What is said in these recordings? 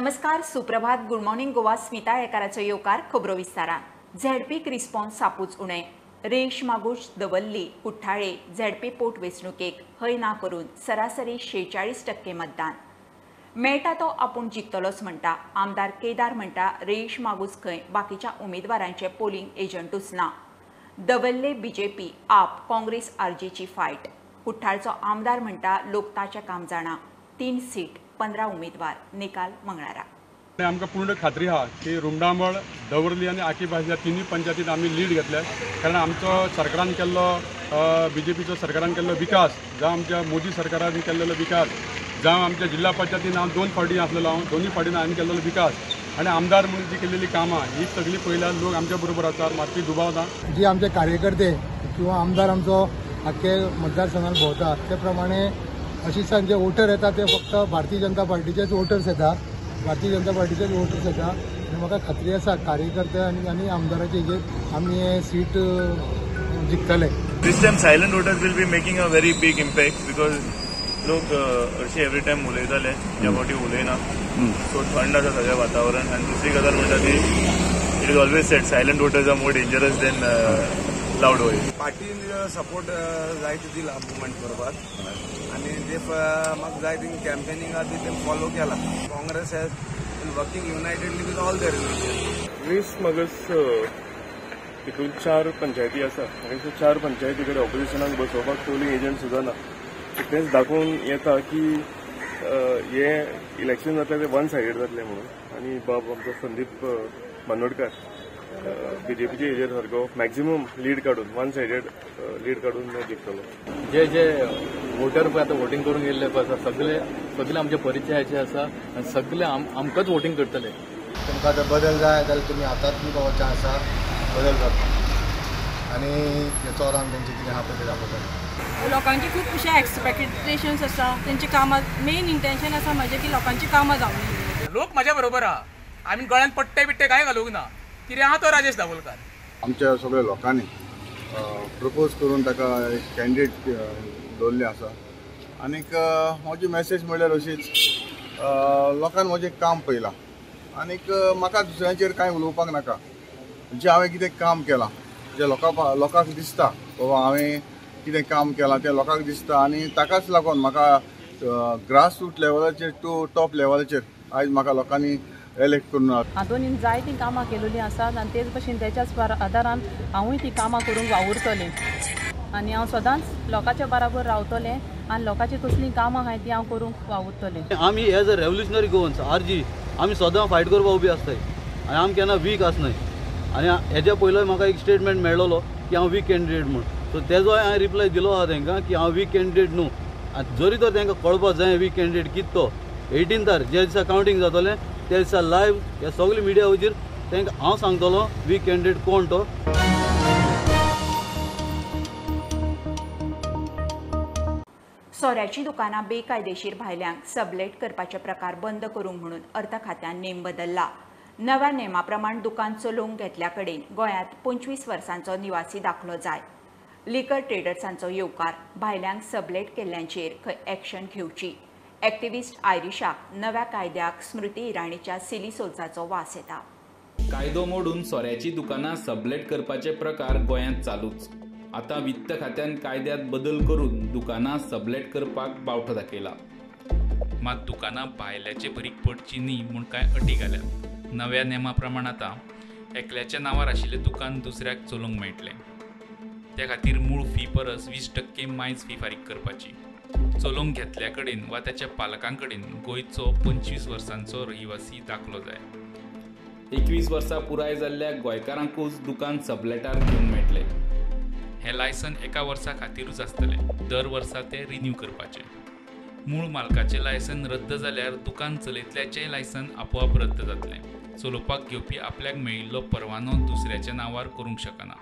नमस्कार, सुप्रभात, good morning Goa. Smita येकाराचो येवकार खबरो विस्तारान. झेडपीक रिस्पॉन्स सापूच उणे. रेश मागूश दवल्ली कुठ्ठाळे झेडपी पोट वेंचणुकेक हय ना करून सरासरी 46% मतदान. मेळटा तो आपूण जिखतलोच म्हणटा. आमदार केदार म्हणटा रेश मागूस खंय बाकीच्या उमेदवारांचे पोलिंग एजंटूच ना. दवल्ले बीजेपी, आप, काँग्रेस आरजेची फायट. कुठ्ठाळचो आमदार म्हणटा लोक ताचें काम जाणा. 3 सीट 15 उमेदवार. निकाल मंगळारा. आमकां पूर्ण खात्री आहा की रुमडामळ, दवर्ली आनी आकीबाज ह्या तिनूय पंचायतीत आमी लीड घेतल्या. कारण आमचो सरकारान केल्लो बीजेपीचो सरकारान केल्लो विकास, जावं आमच्या मोदी सरकारान केल्लो विकास, जावं आमच्या जिल्हा पंचायतीन हांव 2 फावटी आसलेलो, हांव दोनूय फावटीन हांवें केल्लो विकास आनी आमदार म्हणून जी केलेली कामां ही सगळी पळयल्यार लोक आमच्या बरोबर आसात. मातशी दुबाव ना. जी आमचे कार्यकर्ते किंवा आमदार आमचो आख्खे मतदारसंघात भोंवतात ते प्रमाणे अशी जे वोटर येतात ते फक्त भारतीय जनता पार्टीचेच वोटर्स येतात. भारतीय जनता पार्टीचेच वोटर्स येतात आनी म्हाका खात्री आसा कार्यकर्ते आनी आमदाराचे हेजेर आमी हे seat जिखतले. This time silent voters will be making a very big impact because लोक हरशी एवरी टाइम उलयताले, ह्या फावटी उलयना. सो थंड आसा सगळें वातावरण. आनी दुसरी गजाल म्हणटा ती it is always said silent voters are more dangerous than loud voice. पार्टीन सपोर्ट जायते दिला मुवमेंट करपाक आनी ते म्हाका जाय थिंग कॅम्पेनिंग आहा ते फॉलो केला. Congress has working unitedly with all their religion. 20 मागस तितून 4 पंचायती आसा आनी सो 4 पंचायती कडेन ऑपोजिशनाक बसोवपाक पोलिंग एजंट सुद्दां ना. तेच दाखोवन येता की हे इलेक्शन जाता ते वन सायडेड जातले म्हणून. आनी बाब आमचो संदीप बांदोडकार बीजेपीचे हेजेर सारको मॅक्झिमम लीड काडून वन सायडेड लीड काडून जिखतलो. जे वोटर पळय आतां वोटींग करून गेल्ले पळय आसा सगळे आमचे परिचयाचे आसा आनी सगळे आमकांच वोटींग करतले. तुमकां जर बदल जाय जाल्यार तुमी आतांच तुमकां हो चान्स आसा बदल करपाक आनी हे चोरांक तेंचे कितें आहा पळय ते दाखोवपाक. लोकांची खूब अशे एक्सपेक्टेशन्स आसा. तेंची कामां मेन इंटेंशन आसा म्हजें की लोकांची कामां जावं. लोक म्हाज्या बरोबर आहा. आमी गळ्यात पट्टे बिट्टे कांय घालूंक ना. कितें आहा तो राजेश दाबोलकार. आमच्या सगळ्या लोकांनी प्रपोज करून ताका एक कॅन्डिडेट दवरल्ले आसा. आनीक म्हजी मेसेज म्हणल्यार अशीच लोकांनी म्हजें काम पळयलां आनीक म्हाका दुसऱ्यांचेर कांय उलोवपाक नाका. जें हांवें कितें काम केलां जें लोकांक दिसता बाबा हांवें कितें काम केलां तें लोकांक दिसता आनी ताकाच लागून म्हाका ग्रास रूट लेवलाचेर टू टॉप लेवलाचेर आयज म्हाका लोकांनी इलेक्ट करून. हातूंत जायतीं कामां केलेलीं आसात आनी तेच भशेन तेच्याच आदारान हांवूय ती कामां करूंक वावुरतलें आनी हांव सदांच लोकांच्या बराबर रावतलें आनी लोकांची कसलीं कामां आहाय तीं हांव करूंक वावुरतलें. आमी एज अ रेव्होल्युशनरी गोवन्स आरजी आमी सदां फायट करपाक उबी आसताय आनी आमी केन्ना वीक आसनाय. आनी हेज्या पयलो म्हाका एक स्टेटमेंट मेळ्ळलो की हांव वीक कॅन्डिडेट म्हणून. सो तेजोय हांवें रिप्लाय दिलो आहा तांकां की हांव वीक कॅन्डिडेट न्हू. आनी जरी तर तांकां कळपाक जाय वीक कॅन्डिडेट कितें तो 18 जे दिसा कावंटींग जातलें त्या दिसा लायव्ह ह्या सगळे मिडिया वयचेर तांकां हांव सांगतलो वीक कॅन्डिडेट कोण तो. सोऱ्याची दुकानां बेकायदेशीर भायल्यांक सबलेट करपाचे प्रकार बंद करूंक म्हणून अर्थ खात्यान नेम बदलला. नव्या नेमा प्रमाण दुकान चलोवंक घेतल्या कडेन गोंयांत 25 वर्सांचो निवासी दाखलो जाय. लिकर ट्रेडर्सांचो येवकार भायल्यांक सबलेट केल्ल्यांचेर खंय एक्शन घेवची. एक्टिव्हिस्ट आयरिशाक नव्या कायद्याक स्मृती इराणीच्या सिली सोल्साचो वास येता. कायदो मोडून सोऱ्याची दुकानां सबलेट करपाचे प्रकार गोंयांत चालूच. आतां वित्त खात्यान कायद्यात बदल करून दुकानां सबलेट करपाक बावटो दाखयला. मात दुकानां भायल्याचे भरीक पडची न्ही म्हूण कांय अटी घाल्यात. नव्या नेमा प्रमाण आतां एकल्याच्या नांवार आशिल्लें दुकान दुसऱ्याक चलोवंक मेळटलें. त्या खातीर मूळ फी परस 20% मायज फी फारीक करपाची. चलोवंक घेतल्या कडेन वा त्याच्या पालकां कडेन गोंयचो 25 वर्सांचो रहिवासी दाखलो जाय. 21 वर्सां पुराय जाल्ल्या गोंयकारांकूच दुकान सबलेटार घेवंक मेळटलें. हें लायसन एका वर्सा खातीरूच आसतलें. दर वर्सा तें रिन्यू करपाचें. मूळ मालकाचें लायसन रद्द जाल्यार दुकान चलयतल्याचें लायसन आपोआप रद्द जातलें. चलोवपाक घेवपी आपल्याक मेळिल्लो परवानो दुसऱ्याच्या नांवार करूंक शकना.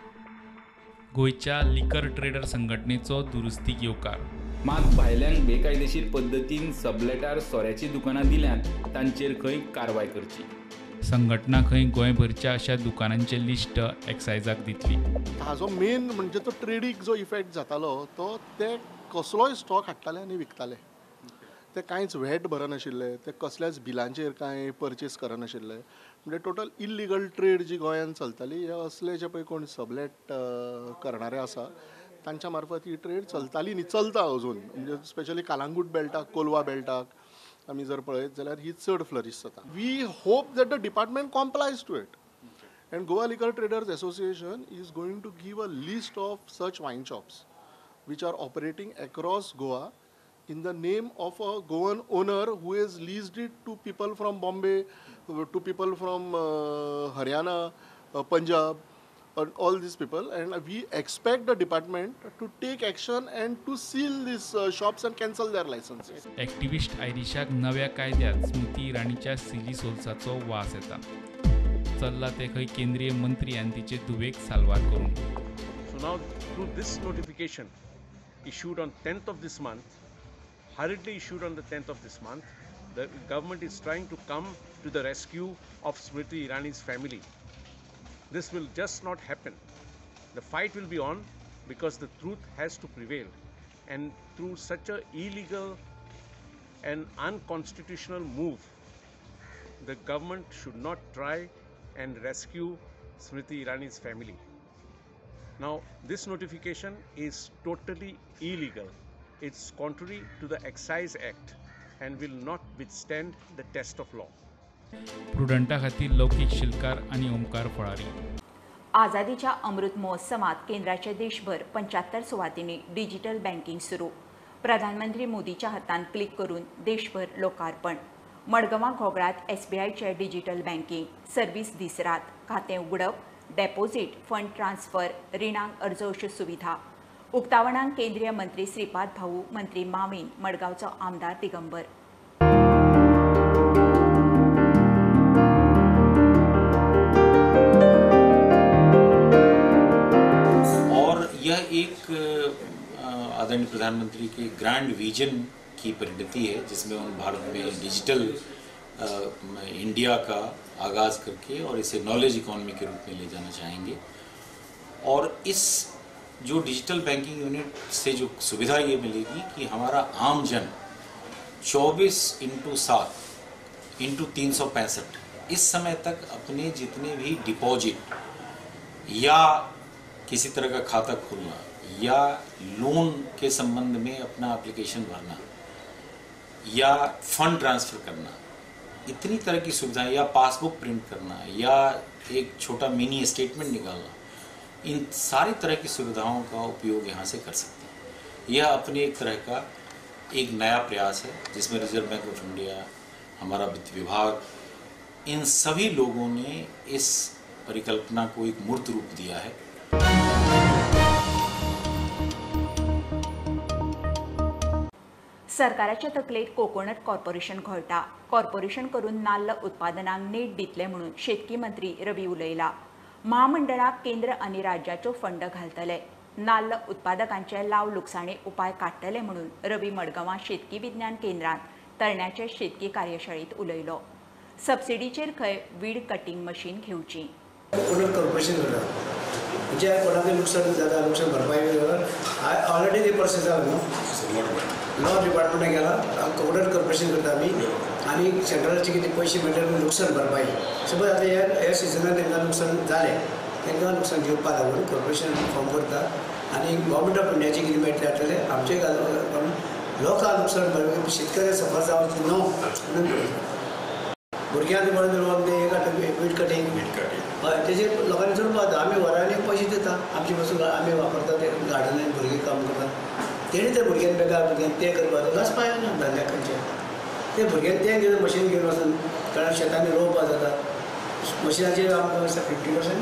गोंयच्या लिकर ट्रेडर संघटनेचो दुरुस्तीक येवकार. मात भायल्यांक बेकायदेशीर पद्दतीन सबलेटार सोऱ्याची दुकानां दिल्यांत तांचेर खंय कारवाय करची. संघटना खंय गोंयभरच्या अशा दुकानांचे लिस्ट एक्सायजाक दितली. हाजो मेन म्हणजे तो ट्रेडीक जो इफेक्ट जातालो तो ते कसलोय स्टॉक हाडटाले आनी विकताले. ते कांयच व्हॅट भरनाशिल्ले, ते कसल्याच बिलांचेर कांय परचेस करनाशिल्ले. म्हणजे टोटल इल्लिगल ट्रेड जी गोंयांत चलताली, हे असले जे पळय कोण सबलेट करणारे आसा तांच्या मार्फत ही ट्रेड चलताली न्ही, चलता अजून. म्हणजे स्पेशली कालांगूट बेल्टाक, कोलवा बेल्टाक आमी जर पळयत जाल्यार ही चड फ्लरीश जाता. We hope that the department complies to it. And Goa Liquor Traders Association is going to give a list of such wine shops which are operating across Goa in the name of a Goan owner who has leased it to people from Bombay, to people from Haryana, Punjab, and all these people. And we expect the department to take action and to seal these shops and cancel their licenses. Activist आयरिशाक नव्या कायद्यात स्मृती इराणीच्या silly सोल्साचो वास येता. चल्ला ते खंय केंद्रीय मंत्री आनी तिचे धुवेक साल्वार करून. So now through this notification issued on 10th of this month, hurriedly issued on the 10th of this month, the government is trying to come to the rescue of Smriti Irani's family. This will just not happen. The fight will be on because the truth has to prevail, and through such a illegal and unconstitutional move, the government should not try and rescue Smriti Irani's family. Now, this notification is totally illegal. It's contrary to the Excise Act and will not withstand the test of law. प्रुडंटा खातीर लौकीक शिलकार आनी ओमकार फळारी. आझादीच्या अमृत महोत्सवात केंद्राचे देशभर 75 सुवातींनी digital banking सुरू. प्रधानमंत्री मोदीच्या हातान क्लिक करून देशभर लोकार्पण. मडगांवां घोगळ्यात SBIचे डिजिटल बँकिंग सर्व्हिस दीस रात. खातें उगडप, डेपोझिट, फंड ट्रान्स्फर, रिणांक अर्ज अश्यो सुविधा. उक्तावणाक केंद्रीय मंत्री श्रीपाद भाऊ, मंत्री माविन, मडगांवचो आमदार दिगंबर. और यह एक आदरणीय प्रधानमंत्री के ग्रैंड विजन की परिणति है, जिसमें उन भारत में डिजिटल इंडिया का आगाज़ करके और इसे नॉलेज इकोनॉमी के रूप में ले जाना चाहेंगे. और इस जो डिजिटल बैंकिंग यूनिट से जो सुविधा ये मिलेगी कि हमारा आम जन 24/7/365 इस समय तक अपने जितने भी डिपॉजिट या किसी तरह का खाता खोलना या लोन के संबंध में अपना एप्लीकेशन भरना या फंड ट्रांसफ़र करना, इतनी तरह की सुविधाएं, या पासबुक प्रिंट करना या एक छोटा मिनी स्टेटमेंट निकालना, इन सारी तरह की सुविधाओं का उपयोग यहाँ से कर सकते हैं. यह अपने एक तरह का एक नया प्रयास है जिसमें रिजर्व बैंक ऑफ इंडिया, हमारा वित्त विभाग, इन सभी लोगों ने इस परिकल्पना को एक मूर्त रूप दिया है. सरकाराच्या तकलेत कोकोनट कॉर्पोरेशन घोळटा. कॉर्पोरेशन करून नाल्ल उत्पादनांक नेट दितले म्हणून शेतकी मंत्री रवी उलयला. महामंडळाक केंद्र आनी राज्याच्यो फंड घालतले. नाल्ल उत्पादकांचे लाव लुकसाणी उपाय काडटले म्हणून रवी मडगांवां शेतकी विज्ञान केंद्रांत तरण्याचे शेतकी कार्यशाळेत उलयलो. सबसिडीचेर खंय वीड कटिंग मशीन घेवची. कोकोनट कॉर्पोरेशन म्हणजे कोणाकडे नुकसान जाता, नुकसान भरपाई ऑलरेडी ते प्रोसेस जाला न्हू. लॉ डिपार्टमेंटाक गेला, कोकोनट कॉर्पोरेशन करता आमी, आनी सेंट्रलाचे कितें पयशे मेळटा नुकसान भरपाई. सपोज आतां ह्या सिजनान तांकां नुकसान जालें, तांकां नुकसान घेवपा लागून कॉर्पोरेशन फॉर्म करता आनी गव्हर्मेंट ऑफ इंडियाचे कितें मेळटलें जातलें आमचे लोकांक नुकसान भरपाई शेतकऱ्याक सफर जावचें न्हू म्हणून भुरग्यांक म्हणून ते वीट कटींग हय तेजेर लोकांनी चलपा जाता. आमी वरांनी पयशे दिता, आमचे पासून आमी वापरता ते गार्डनांत भुरगीं काम करता. तेणी त्या भुरग्यांक बेकार भुरग्यांक ते करपाक लास पावना धंद्याक खंयचे. ते भुरग्यांक तें घेवन मशीन घेवन वचून कारण शेतांनी रोवपा जाता. मशिनाचेर आमकां 50%,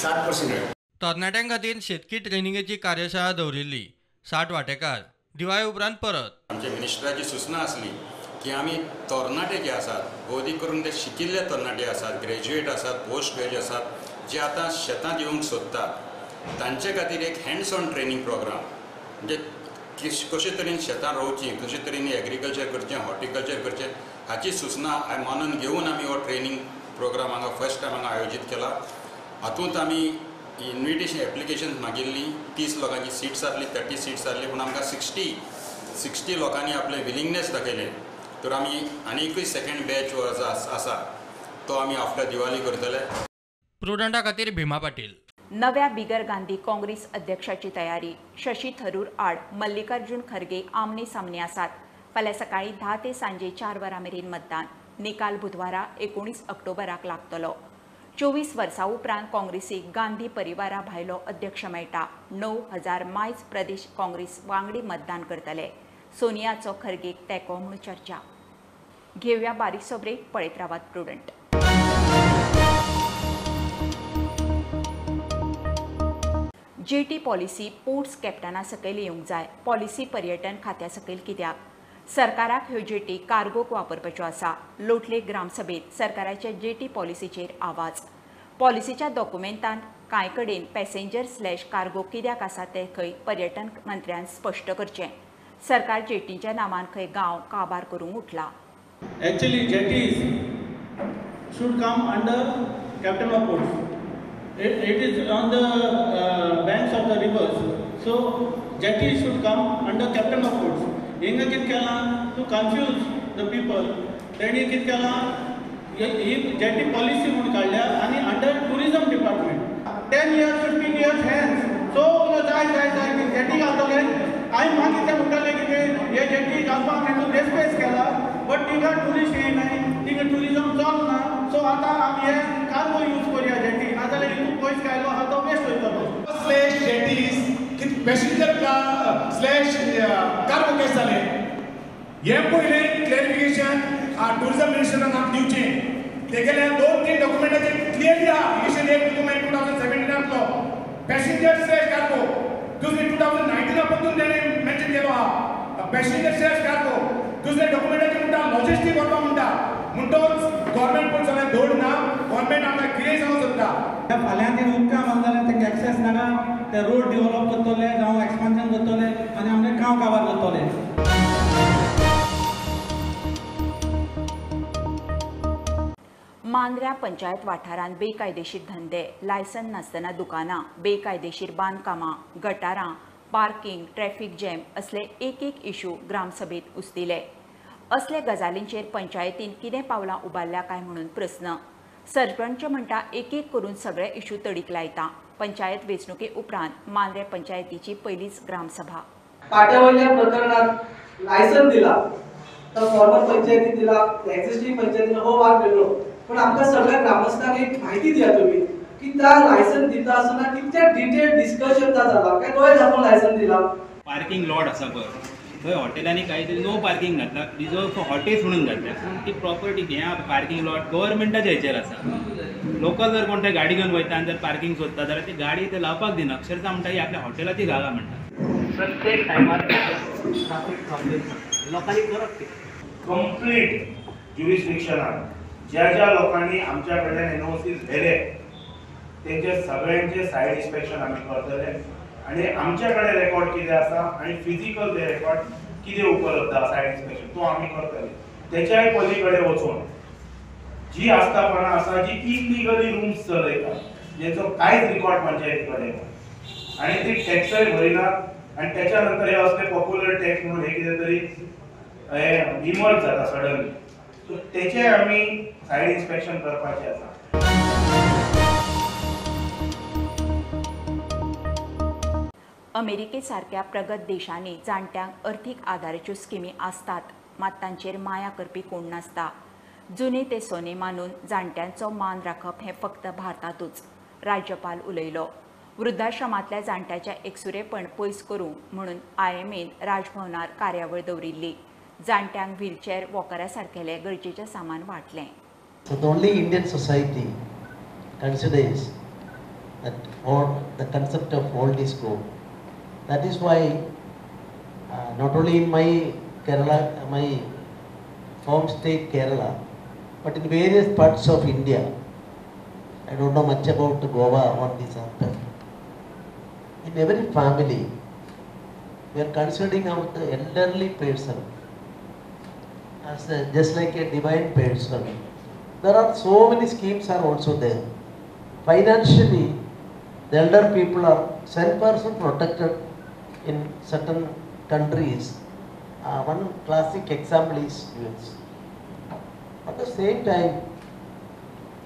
60%. तरणाट्यां खातीर शेतकी ट्रेनिंगेची कार्यशाळा दवरिल्ली. 60 वांटेकार. दिवाळे उपरांत परत. आमच्या मिनिस्टराची सूचना आसली की आमी तरणाटे जे आसात, भौतीक करून ते शिकिल्ले तरणाटे आसात, ग्रॅज्युएट आसात, पोस्ट ग्रॅज्युएट आसात, जे आतां शेतांत येवंक सोदतात, तांचे खातीर एक हँड्स ऑन ट्रेनींग प्रोग्राम, म्हणजे कशे तरेन शेतान रोवचें, कशे तरेन एग्रीकल्चर करचें, हॉर्टिकल्चर करचें, हाची सूचना मानून घेवन आमी हो ट्रेनींग प्रोग्राम हांगा फर्स्ट टायम हांगा आयोजीत केला. हातूंत आमी इन्विटेशन एप्लिकेशन मागिल्ली 30 लोकांची सीट्स आसली, 30 सीट्स आसली, पूण आमकां 60 60 लोकांनी आपले विलिंगनेस दाखयले तर आमी आनीकूय सेकंड बॅच आसा तो आमी आफ्टर दिवाळी करतले. प्रुडंटा खातीर भीमा पाटील. नव्या बिगर गांधी काँग्रेस अध्यक्षाची तयारी. शशी थरूर आड मल्लिकार्जुन खरगे आमने सामने आसात. फाल्यां सकाळी 10 ते सांजे 4 वरां मेरेन मतदान. निकाल बुधवारा 19 ऑक्टोबराक लागतलो. 24 वर्सां उपरांत काँग्रेसीक गांधी परिवारा भायलो अध्यक्ष मेळटा. 9000 मायज प्रदेश काँग्रेस वांगडी मतदान करतले. सोनियाचो खरगेक तेंको म्हूण चर्चा. घेवया बारीकसो ब्रेक. पळयत रावात प्रुडंट. जेटी पॉलिसी पोर्ट्स कॅप्टना सकयल येवंक जाय. पॉलिसी पर्यटन खात्या सकयल कित्याक? सरकाराक ह्यो जेटी कार्गोक वापरपाच्यो आसा. लोटले ग्रामसभेत सरकाराच्या जेटी पॉलिसीचेर आवाज. पॉलिसीच्या डॉक्युमेंटांत कांय कडेन पॅसेंजर/कार्गो कित्याक आसा तें खंय पर्यटन मंत्र्यान स्पश्ट करचें. सरकार जेटींच्या नांवान खंय गांव काबार करूंक उठला. Actually, jetties should come under captain of ports. It is on the banks of the rivers. So jetties should come under captain of ports. Hinga kit kela to confuse the people. Tani kit kela he jetty policy म्हणून काढल्या आणि under tourism department 10 years 15 years hence so जाय jetty घालतले. हांवें मागीर ते म्हणटाले की हे jetty घालपाक हांवें रेस्पेस केला बट थिंगा टुरिस्ट येयनाय थिंगा टुरिजम चलना. सो आतां आमी हे कार्गो यूज करूया जेटी नाजाल्यार हितून पयस घायलो आहा तो वेस्ट वयतलो. स्लॅश जेटीज पॅसेंजर स्लॅश कार्गो केस जाले हे पयले क्लॅरिफिकेशन टुरिजम मिनिस्टरान आमकां दिवचें. तेगेले 2-3 डॉक्युमेंटाचेर क्लियरली आहा. इशन एक डॉक्युमेंट 2017 पॅसेंजर स्लॅश कार्गो दुसरे 2019 पासून तेणे मेन्शन केलो आहा पॅसेंजर स्लॅश कार्गो. दुसरे डॉक्युमेंटाचेर म्हणटा लॉजिस्टीक वचपा म्हणटा म्हणटोच गव्हर्मेंट पण सगळें धोड ना. गव्हर्मेंट आमकां कितेंय सांगूंक सोदता. फाल्यां ते उदका बंद जाल्यार तेंका एक्सेस नाका. ते रोड डेव्हलप करतले जावं एक्सपान्शन करतले आनी आमचे गांव काबार करतले. मांद्र्या पंचायत वाठारांत बेकायदेशीर धंदे, लायसन नासतना दुकानां, बेकायदेशीर बांदकामां, गटारां, पार्किंग, ट्रॅफिक जॅम असले एक इश्यू ग्रामसभेत उस्तिले. असले गजालींचेर पंचायतीन कितें पावलां उबारल्या काय म्हणून प्रस्न. सरपंच म्हणटा एक करून सगळे इश्यू तडीक लायता. पंचायत वेंचणुके उपरांत मांद्रे पंचायतीची पयलीच ग्रामसभा. पाट्यावयल्या प्रकरणात लायसन दिला तर फॉर्मर पंचायतीन दिला एक्झिस्टिंग पंचायतीन हो वाद वेगळो. पण आमकां सगळ्या ग्रामस्थांक एक म्हायती दिया तुम्ही की त्या लायसन दिता आसतना कितल्या डिटेल डिस्कशन जाला काय गोंय दाखोवन लायसन दिला. पार्किंग लॉट आसा पळय थंय हॉटेलांनी काहीतरी नो पार्किंग घातला रिजर्व फॉर हॉटेल्स म्हणून घातल्या. पूण ती प्रॉपर्टी ह्या पार्किंग लॉट गव्हर्मेंटाच्या हेचेर आसा. लोकल जर कोण थंय गाडी घेवन वयता आनी जर पार्किंग सोदता जाल्यार ती गाडी ते लावपाक दिना. अक्षरशः म्हणटा ही आपल्या हॉटेलाची जागा म्हणटा. प्रत्येक टायमार ट्रॅफिक कंप्लेंट लोकांनी करप कंप्लीट ज्युरिस्डिक्शनात ज्या लोकांनी आमच्या कडेन एनओसीज दिले तेंचे सगळ्यांचे सायड इन्स्पेक्शन आमी करतले आणि आमच्याकडे रेकॉर्ड कितें आसा आणि फिजिकल ते रेकॉर्ड कितें उपलब्ध आसा सायड इन्स्पेक्शन तो आमी करतले. तेच्याय पलीकडे वचून जी आस्थापना आसा जी इलिगली रूम्स चलयतात जेचो कांयच रिकॉर्ड पंचायती कडेन ना आणि ती टॅक्सय भरिनात आणि त्याच्या नंतर हे असले पॉप्युलर टॅक्स म्हणून हे कितें तरी हे इमर्ज जाता सडनली. सो तेचे आमी सायड इन्स्पेक्शन करपाचें आसा. अमेरिकेसारख्या प्रगत देशांनी जाणट्यांक अर्थीक आदाराच्यो स्किमी आसतात मात तांचेर माया करपी कोण नासता. जुने ते सोने मानून जाणट्यांचो मान राखप हें फक्त भारतांतूच. राज्यपाल उलयलो. वृद्धाश्रमांतल्या जाणट्याच्या एकसुरेपण पयस करूंक म्हणून IMAन राजभवनार कार्यावळ दवरिल्ली. जाणट्यांक व्हीलचॅर वॉकरा सारकेले गरजेचें सामान वाटलें. So the only Indian society considers that all the concept of old is gold. That is why not only in my Kerala, my home state Kerala, but in various parts of India, I don't know much about Goa what this happened. In every family, we are considering out the elderly person as just like a divine person. There are so many schemes are also there. Financially, the elder people are 100% protected in certain countries. one classic example is US. At the same time,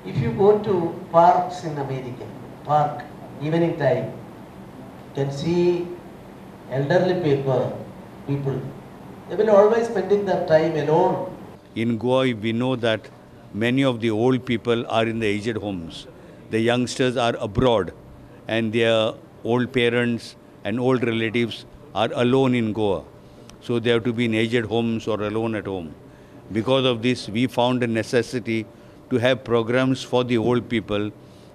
if you go to parks in America, park, evening time, you can see elderly people, they will always spending their time alone. In Goa, we know that many of the old people are in the aged homes. The youngsters are abroad and their old parents and old relatives are alone in Goa. So they have to be in aged homes or alone at home. Because of this, we found a necessity to have programs for the old people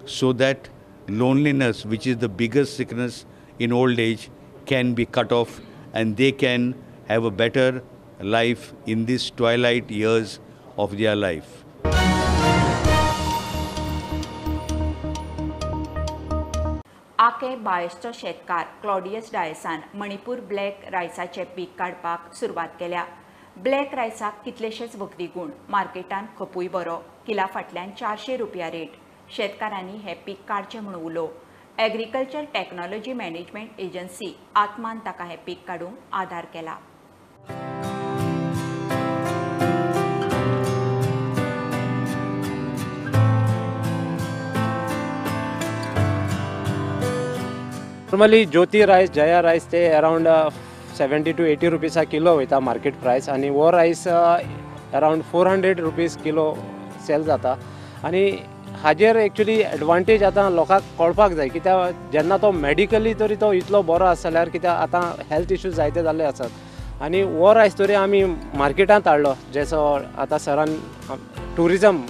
so that loneliness, which is the biggest sickness in old age, can be cut off and they can have a better life in these twilight years of their life. आके बायसचो शेतकार Claudius डायसान Manipur black रायसाचे पीक काडपाक सुरवात केल्या. Black रायसाक कितलेशेच वखदी गूण, मार्केटान खपूय बरो, किला फाटल्यान 400 रुपया रेट. शेतकारांनी हे पीक काडचें म्हूण उलो. एग्रीकल्चर टेक्नॉलॉजी मॅनेजमेंट एजन्सी आत्मान ताका हे पीक काडूंक आदार केला. नॉर्मली ज्योती रायस, जया रायस ते अराउंड 70 to 80 रुपीज किलो वयता मार्केट प्रायस आनी वो रायस अराउंड 400 रुपीज किलो सेल जाता. आनी हाजेर एक्चुअली एडवांटेज आतां लोकांक कळपाक जाय कित्याक जेन्ना तो मेडिकली तरी तो इतलो बरो आसा जाल्यार कित्याक आतां हेल्थ इश्यूज जायते जाल्ले आसात आनी वो रायस तरी आमी मार्केटांत हाडलो जसो आतां सरान टुरिजम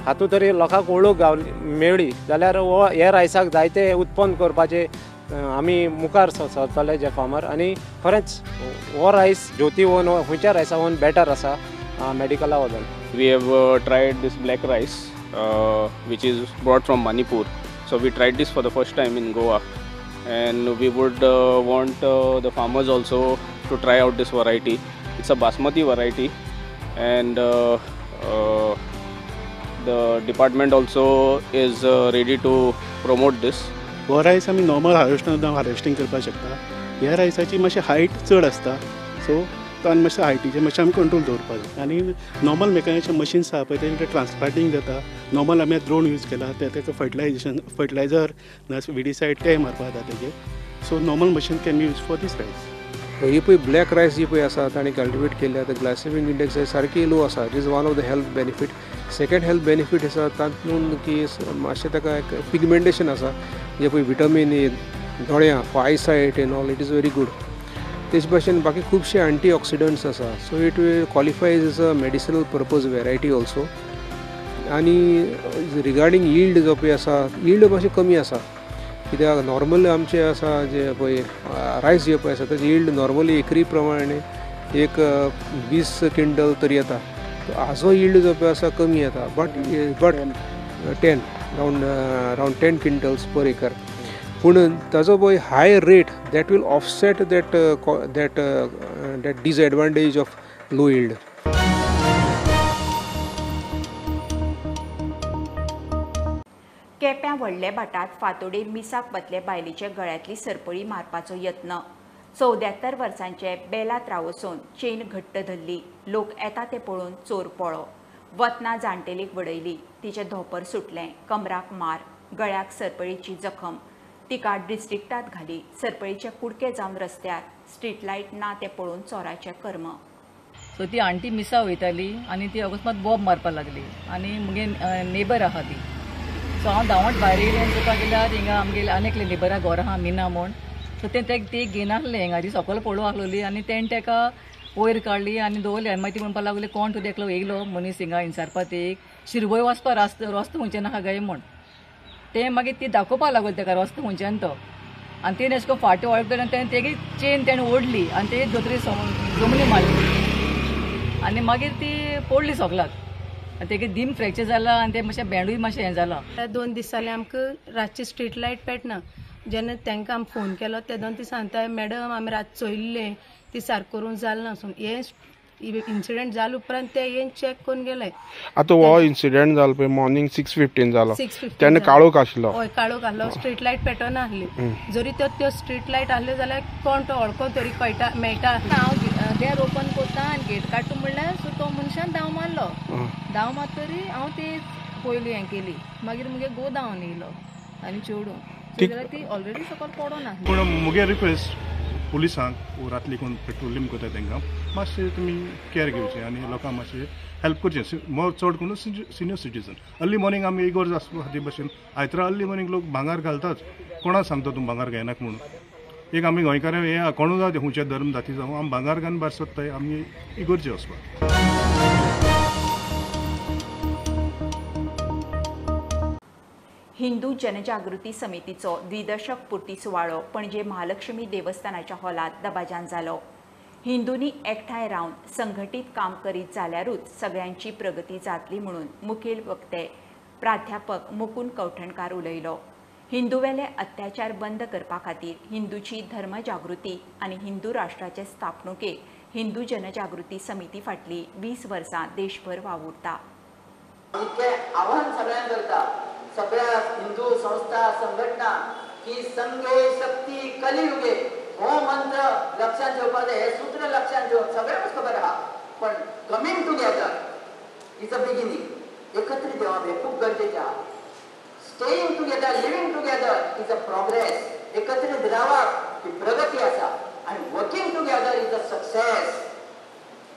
हातूंत तरी लोकांक वळख मेळ्ळी जाल्यार हो ह्या रायसाक जायते उत्पन्न करपाचे आमी मुखार सरतले जे फार्मर. आनी खरेंच हो रायस ज्योती ओन खंयच्या रायसा ओन बेटर आसा मेडिकला वचून. We have tried this black rice which is brought from Manipur. So we tried this for the first time in Goa and we would want the farmers also to try out this variety. It's a basmati variety and the department also is ready to promote this. हो रायस आमी normal harvesting करपाक शकता. ह्या रायसाची मातशी height चड आसता so तान मातशें हायटीचेर मातशें आमी कंट्रोल दवरपाक जाय. आनी नॉर्मल मेकॅनिकचे मशीन्स आसा पळय तेंचे ट्रान्सप्लांटींग जाता. नॉर्मल आमी ड्रोन यूज केला तेका फर्टिलायझर विडीसायड ते मारपाक जाता तेजेर. So normal machine can be use for this rice. ही पळय ब्लॅक रायस जी पळय आसा ताणी कल्टिवेट केल्या तर ग्लायसेमिक इंडेक्स सारकी लो आसा. It is one of the health benefit. Second health benefit आसा तातूंत की मातशें ताका एक पिगमेंटेशन आसा जे पळय विटामीन ए दोळ्यां for eyesight and all it is very good. तेच भाशेन बाकी खुबशे एंटी ऑक्सिडंट्स आसा so it qualifies as a medicinal purpose variety also. आनी रिगार्डींग यील्ड जो पळय आसा यील्ड मातशें कमी आसा कित्याक नॉर्मल आमचे आसा जे पळय रायस जे पळय आसा ताची यील्ड नॉर्मली एकरी प्रमाणे एक 20 क्विंटल तरी येता. हाजो यील्ड जो पळय आसा कमी येता but 10 around 10 quintals per acre. पूण ताजो पळय high rate that will offset that disadvantage of low yield. केप्यां व्हडले भाटात फातोडे मिसाक बतले बायलेचे गळ्यांतली सरपळी मारपाचो यत्न. 74 वर्सांचे बेलात रावसून चेन घट्ट धरली. लोक येता ते पळोवन चोर पळो. वतना जाणटेलीक वडयली. तिचे धोपर सुटलें. कमराक मार, गळ्याक सरपळीची जखम. तिका डिस्ट्रिक्टात घाली. सरपळीचे कुडके जावन रस्त्यार. स्ट्रीट लायट ना ते पळोवन चोराचे कर्म. सो ती आंटी मिसा वयताली आनी ती अकस्मात बॉब मारपाक लागली आनी मुगे नेबर आहा ती. सो हांव धांवत भायर येयलें आनी चोवपाक गेल्यार हिंगा आमगेले आनी एकले नेबरा घर आहा मिना म्हूण. सो ते घेनासलें हिंगा ती सकयल पळोवंक लागलोली आनी तेणें ताका वयर काडली आनी दवरली आनी मागीर ती म्हणपाक लागली कोण तूं देखलो येयलो मनीस हिंगा हिंसारपाक ते शिरवय वचपा रस्तो खंयचे नाका गाय म्हूण. ते मागीर ती दाखोवपाक लागली ताका रस्तो खंयच्यान तो आनी तेणें अशें करून फाटीं वळखली आनी तेणें तेगी चेन तेणें ओडली आनी तेजी दोतरी जमनी मारली आनी मागीर ती पडली सगळ्याक. आनी तेगे दीम फ्रॅक्चर जाला आनी ते मातशें बँडूय मातशें हें जालां. 2 दीस जाले आमकां रातची स्ट्रीट लायट पेटना. जेन्ना तांकां आमी फोन केलो ते दोन ती सांगता मॅडम आमी रात चोयल्ले ती सारक करूंक जालें नासून. हे इन्सिडेंट जाले उपरांत ते येवन चॅक करून गेले. आतां हो इन्सिडेंट जालो पळय मॉर्निंग 6:15 जालो तेन्ना काळोख आशिल्लो. हय काळोख आसलो. स्ट्रीट लायट पेटना आसली. जरी त्यो स्ट्रीट लायट आसल्यो जाल्यार कोण तो वळखो तरी मेळटा. हांव गॅर ओपन करता आनी गेट काडटा म्हणल्यार सो तो मनशान धांव मारलो. धांव मारतरी हांव ती पयली हें केली. मागीर मुगे गो धांवन येयलो आनी चेडूं जाल्यार ती ऑलरेडी सकयल पडो ना. पूण मुगे रिक्वेस्ट पुलिसांक वो रातली कोण पेट्रोलिंग करता तांकां मातशें तुमी केअर घेवचें आनी लोकांक मातशें हेल्प करचें. चड करून सिनियर सिटीजन. अर्ली मॉर्निंग आमी इगोर्ज आसता हाती भशेन आयतारा अर्ली मॉर्निंग लोक भांगार घालतात. कोणाक सांगता तूं भांगार घेयनाक म्हणून. एक आमी गोंयकार हें कोणू जावं खंयचे धर्म जाती जावं आमी भांगार घालून भायर सोदताय आमी इगोर्जे वचपाक. हिंदू जनजागृती समितीचो द्विदशक पुर्ती सुवाळो पणजे महालक्ष्मी देवस्थानाच्या हॉलात दबाज्यान जालो. हिंदूंनी एकठांय रावन संघटीत काम करीत जाल्यारूच सगळ्यांची प्रगती जातली म्हणून मुखेल वक्ते प्राध्यापक मुकुंद कवठणकार उलयलो. हिंदूवेले अत्याचार बंद करपा खातीर हिंदूची धर्मजागृती आनी हिंदू राष्ट्राचे स्थापणुकेक हिंदू जनजागृती समिती फाटली 20 वर्सां देशभर वावुरता. आव्हान सगळ्यांक करता सगळ्या हिंदू संस्था संघटना की संघे शक्ती कलियुगे हो मंत्र लक्षात ठेवपाक जाय. हे सूत्र लक्षात ठेवप सगळ्यांक खबर आहा. पण coming together is a beginning. एकत्रित येवप हे खूप गरजेचें आहा. Staying together living together is a progress. एकत्रित रावप ही प्रगती आसा आनी working together is a success.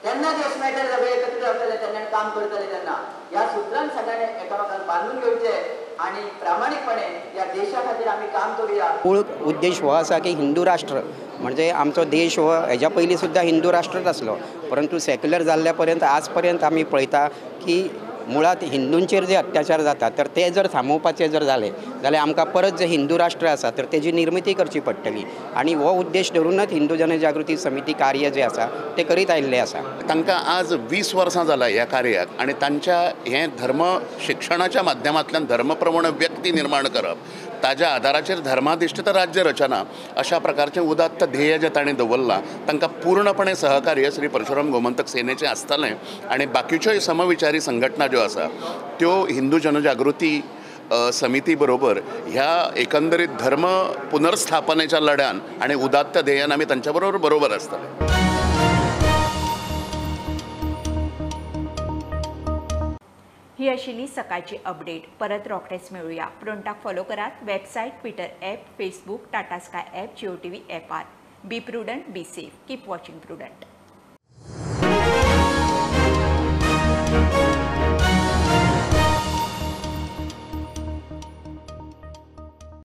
तेन्ना देश मेळटले सगळे एकत्रित रावतले तेन्ना काम करतले तेन्ना ह्या सूत्रान सगळ्यांनी एकामेकांक बांदून घेवचें आणि प्रामाणिकपणे या देशा खातीर आमी काम करूया. मूळ उद्देश हो आसा की हिंदू राष्ट्र म्हणजे आमचो देश हो हेज्या पयलीं सुद्दां हिंदू राष्ट्रच आसलो. परंतु सेक्युलर जाल्ल्या पर्यंत आज पर्यंत आमी पळयता की मुळात हिंदूंचेर जे अत्याचार जाता तर ते जर थांबोवपाचे जर जाले जाल्यार आमकां परत जे हिंदू राष्ट्र आसा तर तेजी निर्मिती करची पडटली. आणि हो उद्देश धरूनच हिंदू जनजागृती समिती कार्य जे आसा ते करीत आयिल्लें आसा. तांकां आज 20 वर्सां जालां ह्या कार्याक आनी तांच्या हें धर्म शिक्षणाच्या माध्यमांतल्यान धर्मप्रवण व्यक्ती निर्माण करप ताज्या आदाराचेर धर्माधिश्ठित राज्य रचना अशा प्रकारचें उदात्त ध्येय जें ताणें दवरलां तांकां पूर्णपणे सहकार्य श्री परशुराम गोमंतक सेनेचें आसतलें. आनी बाकीच्योय समविचारी संघटना ज्यो आसा त्यो हिंदू जनजागृती समिती बरोबर ह्या एकंदरीत धर्म पुनर्स्थापनेच्या लढ्यान आनी उदात्त ध्येयान आमी तांच्या बरोबर आसतले. ही आशिल्ली सकाळची अपडेट. परत रोखडेच मेळुया. फ्रंटाक फॉलो करात. Website, Twitter app, Facebook, Tata Sky app, Jio TV ॲपार. Be prudent, be safe. Keep watching prudent.